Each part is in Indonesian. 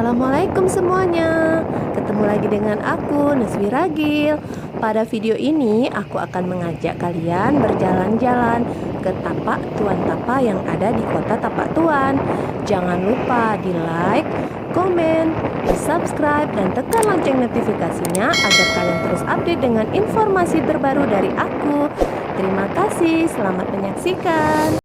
Assalamualaikum semuanya. Ketemu lagi dengan aku, Neswi Ragil. Pada video ini aku akan mengajak kalian berjalan-jalan ke Tapak Tuan Tapa yang ada di kota Tapak Tuan. Jangan lupa di like, komen, di subscribe, dan tekan lonceng notifikasinya agar kalian terus update dengan informasi terbaru dari aku. Terima kasih, selamat menyaksikan.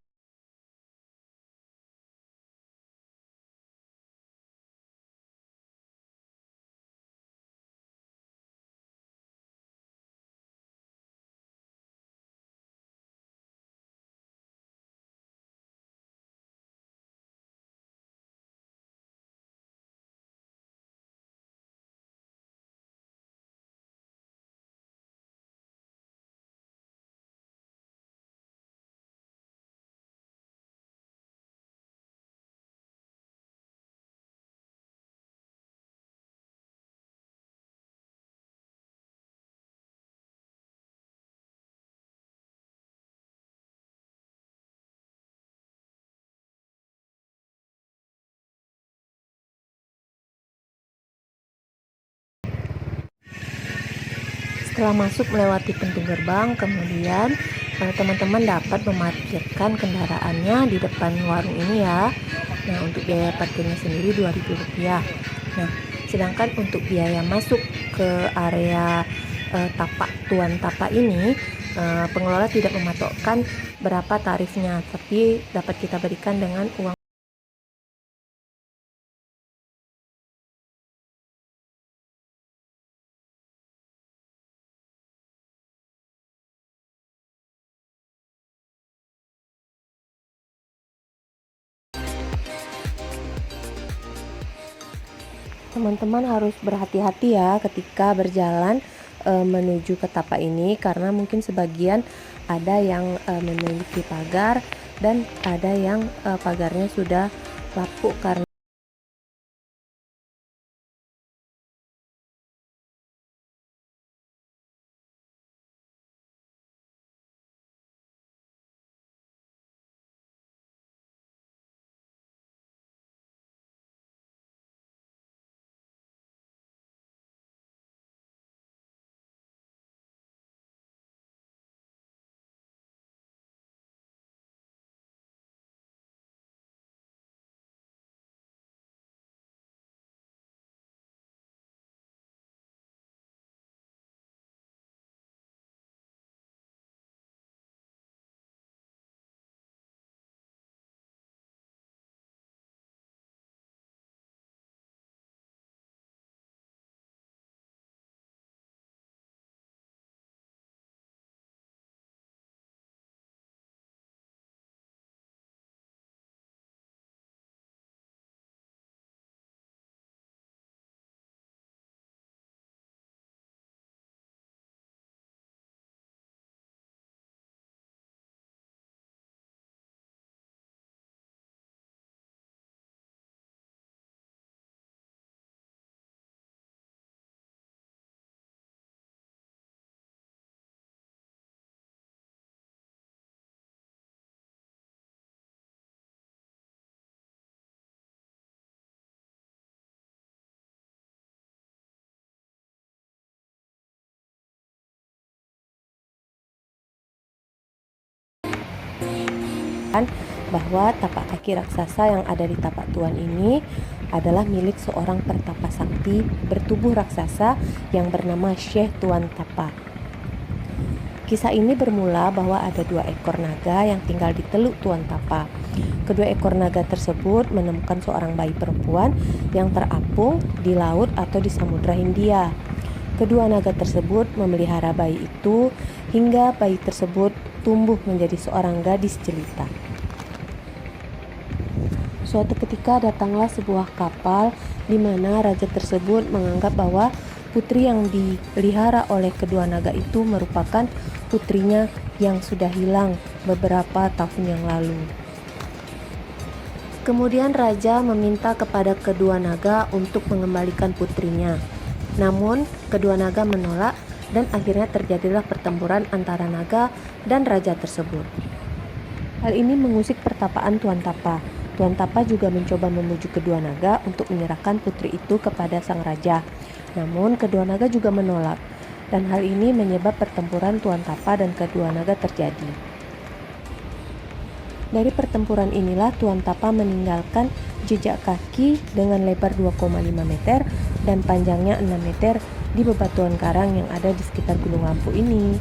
Setelah masuk melewati pintu gerbang, kemudian teman-teman dapat memarkirkan kendaraannya di depan warung ini ya. Nah, untuk biaya parkirnya sendiri Rp2.000. Nah, sedangkan untuk biaya masuk ke area Tapak Tuan Tapa ini, pengelola tidak mematokkan berapa tarifnya, tapi dapat kita berikan dengan uang. Teman-teman harus berhati-hati ya ketika berjalan menuju ke tapak ini, karena mungkin sebagian ada yang memiliki pagar dan ada yang pagarnya sudah lapuk karena bahwa tapak kaki raksasa yang ada di Tapak Tuan ini adalah milik seorang pertapa sakti bertubuh raksasa yang bernama Syekh Tuan Tapa. Kisah ini bermula bahwa ada 2 ekor naga yang tinggal di Teluk Tuan Tapa. Kedua ekor naga tersebut menemukan seorang bayi perempuan yang terapung di laut atau di Samudra Hindia. Kedua naga tersebut memelihara bayi itu hingga bayi tersebut tumbuh menjadi seorang gadis jelita. Suatu ketika datanglah sebuah kapal di mana raja tersebut menganggap bahwa putri yang dipelihara oleh kedua naga itu merupakan putrinya yang sudah hilang beberapa tahun yang lalu. Kemudian raja meminta kepada kedua naga untuk mengembalikan putrinya. Namun kedua naga menolak dan akhirnya terjadilah pertempuran antara naga dan raja tersebut. Hal ini mengusik pertapaan Tuan Tapa. Tuan Tapa juga mencoba membujuk kedua naga untuk menyerahkan putri itu kepada sang raja. Namun kedua naga juga menolak, dan hal ini menyebab pertempuran Tuan Tapa dan kedua naga terjadi. Dari pertempuran inilah Tuan Tapa meninggalkan jejak kaki dengan lebar 2,5 meter dan panjangnya 6 meter di bebatuan karang yang ada di sekitar Gunung Lampu ini.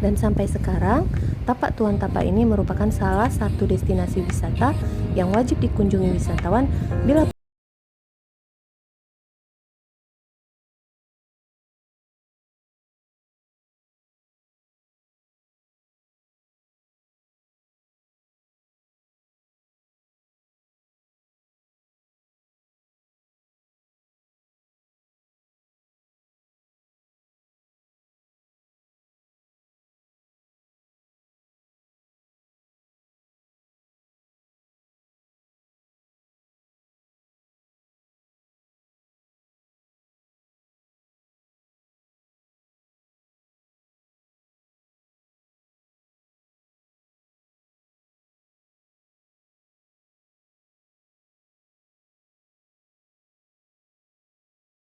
Dan sampai sekarang, Tapak Tuan Tapa ini merupakan salah satu destinasi wisata yang wajib dikunjungi wisatawan bila